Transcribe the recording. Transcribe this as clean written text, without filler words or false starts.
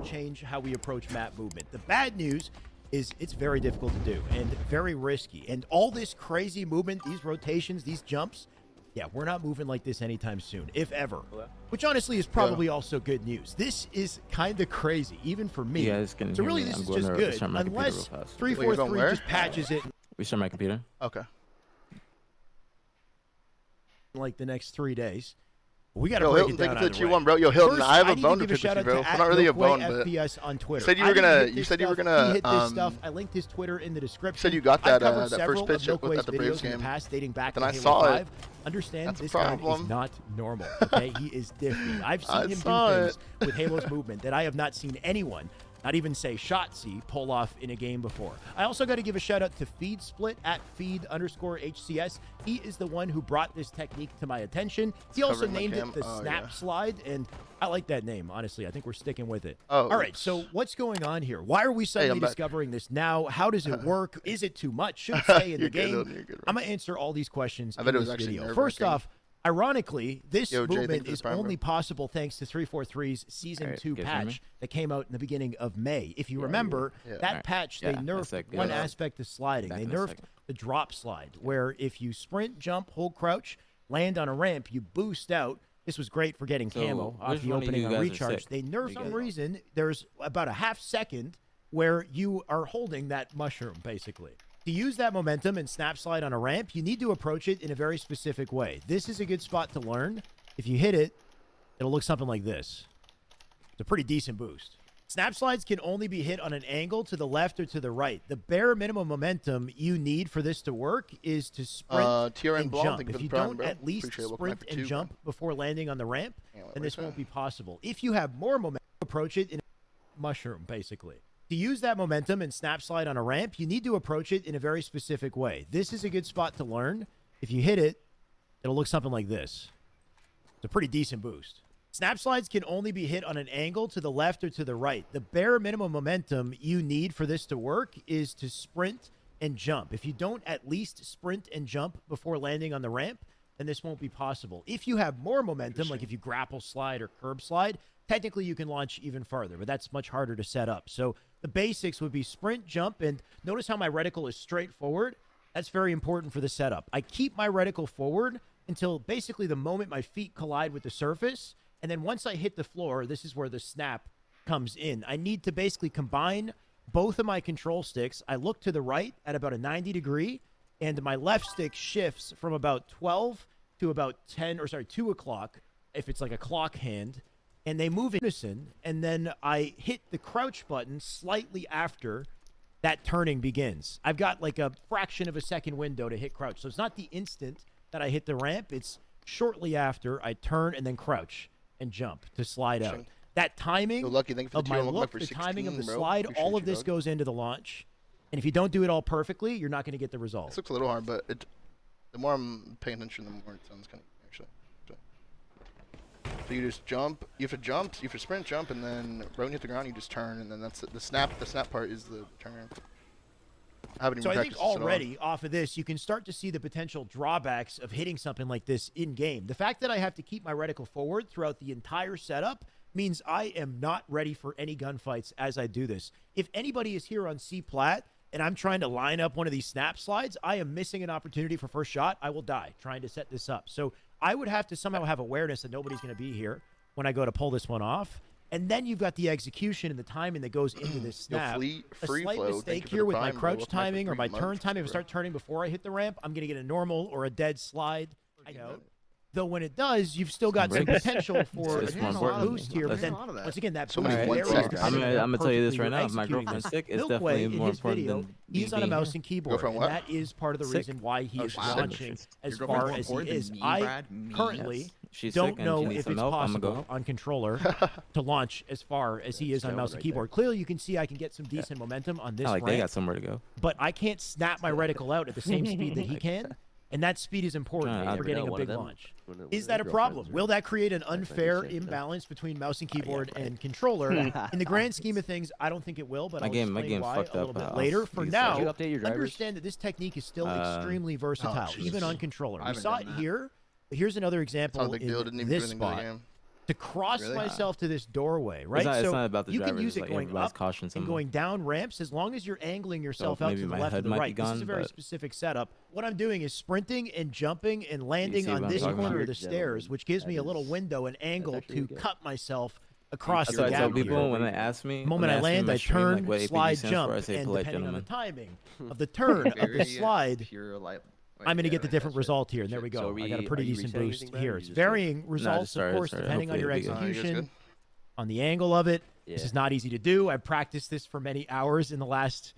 change how we approach map movement. The bad news is it's very difficult to do and very risky. And all this crazy movement, these rotations, these jumps, yeah, we're not moving like this anytime soon, if ever. Which honestly is probably also good news. This is kind of crazy, even for me. So really, this is just good, unless 343 just patches it. Restart my computer. Okay. Like the next 3 days. We got to break Hilton, it down. Thank you for the 2-1, bro. Yo, Hilton, I have a bone to pick with you, bro. Well, not really a bone, but FPS on Twitter. Said you were gonna. You said you were gonna. Hit this stuff. I linked his Twitter in the description. Said you got that that first pitch at the Braves game. Past, dating back then to I saw it. Understand, That's this a problem. guy is not normal. Okay, he is different. I've seen him do things with Halo's movement that I have not seen anyone, not even say Shotzzy, pull off in a game before. I also got to give a shout out to Feed Split at feed_HCS. He is the one who brought this technique to my attention. He also named it the Snap Slide, and I like that name, honestly. I think we're sticking with it. All right, so what's going on here? Why are we suddenly discovering this now? How does it work? Is it too much? Should it stay in the game? I'm going to answer all these questions in this video. First off, ironically, this movement is only possible thanks to 343's Season 2 patch that came out in the beginning of May. If you remember, that patch, they nerfed one aspect of sliding. They nerfed the drop slide, where if you sprint, jump, hold crouch, land on a ramp, you boost out. This was great for getting camo off the opening on recharge. They nerfed for some reason. There's about a half second where you are holding that mushroom, basically. To use that momentum and snap slide on a ramp, you need to approach it in a very specific way. This is a good spot to learn. If you hit it, it'll look something like this. It's a pretty decent boost. Snap slides can only be hit on an angle to the left or to the right. The bare minimum momentum you need for this to work is to sprint and jump. If you don't at least sprint and jump before landing on the ramp, then this won't be possible. If you have more momentum, approach it in a mushroom, basically. To use that momentum and snap slide on a ramp, you need to approach it in a very specific way. This is a good spot to learn. If you hit it, it'll look something like this. It's a pretty decent boost. Snap slides can only be hit on an angle to the left or to the right. The bare minimum momentum you need for this to work is to sprint and jump. If you don't at least sprint and jump before landing on the ramp, then this won't be possible. If you have more momentum, like if you grapple slide or curb slide, technically you can launch even farther, but that's much harder to set up. So the basics would be sprint, jump, and notice how my reticle is straight forward. That's very important for the setup. I keep my reticle forward until basically the moment my feet collide with the surface, and then once I hit the floor, this is where the snap comes in. I need to basically combine both of my control sticks. I look to the right at about a 90 degree, and my left stick shifts from about 12 to about 2 o'clock, if it's like a clock hand, and they move in unison, and then I hit the crouch button slightly after that turning begins. I've got like a fraction of a second window to hit crouch. So it's not the instant that I hit the ramp. It's shortly after I turn and then crouch and jump to slide out. That timing of my look, the timing of the slide, all of this goes into the launch. And if you don't do it all perfectly, you're not going to get the result. This looks a little hard, but the more I'm paying attention, the more it sounds kind of actually. So you just jump. You have to sprint, jump, and then right when you hit the ground, you just turn, and then that's the snap. The snap part is the turn. So I think already off of this, you can start to see the potential drawbacks of hitting something like this in-game. The fact that I have to keep my reticle forward throughout the entire setup means I am not ready for any gunfights as I do this. If anybody is here on C-Plat and I'm trying to line up one of these snap slides, I am missing an opportunity for first shot. I will die trying to set this up. So I would have to somehow have awareness that nobody's going to be here when I go to pull this one off. And then you've got the execution and the timing that goes into this snap. A slight mistake here with my crouch timing or my turn timing. If I start turning before I hit the ramp, I'm going to get a normal or a dead slide. Though when it does, you've still got some potential for a boost here. But then, once again, that I'm going to tell you this right now. If my girlfriend's sick, it's definitely more important than he's on a mouse and keyboard. And that is part of the reason why he is launching as far as he is. I currently don't know if it's possible on controller to launch as far as he is on mouse and keyboard. Clearly, you can see I can get some decent momentum on this ramp. They got somewhere to go. But I can't snap my reticle out at the same speed that he can. And that speed is important for getting a big launch. Is that a problem? Will that create an unfair imbalance between mouse and keyboard and controller? In the grand scheme of things, I don't think it will, but I'll explain why a little bit later. For now, understand that this technique is still extremely versatile, even on controller. We saw it here, but here's another example in this spot. to cross myself to this doorway, right? It's not about the you driver, can use it like going up and going down ramps as long as you're angling yourself out to the left or the right. This is a very specific setup. What I'm doing is sprinting and jumping and landing on this corner of the stairs, which gives me a little window, an angle to cut myself across the gap. I tell people when they ask me, the moment I land, I turn, slide, jump, and depending on the timing of the turn of the slide, I'm going to get the different result here. And there we go. I got a pretty decent boost here. It's varying results, of course, depending on your execution, on the angle of it. This is not easy to do. I've practiced this for many hours in the last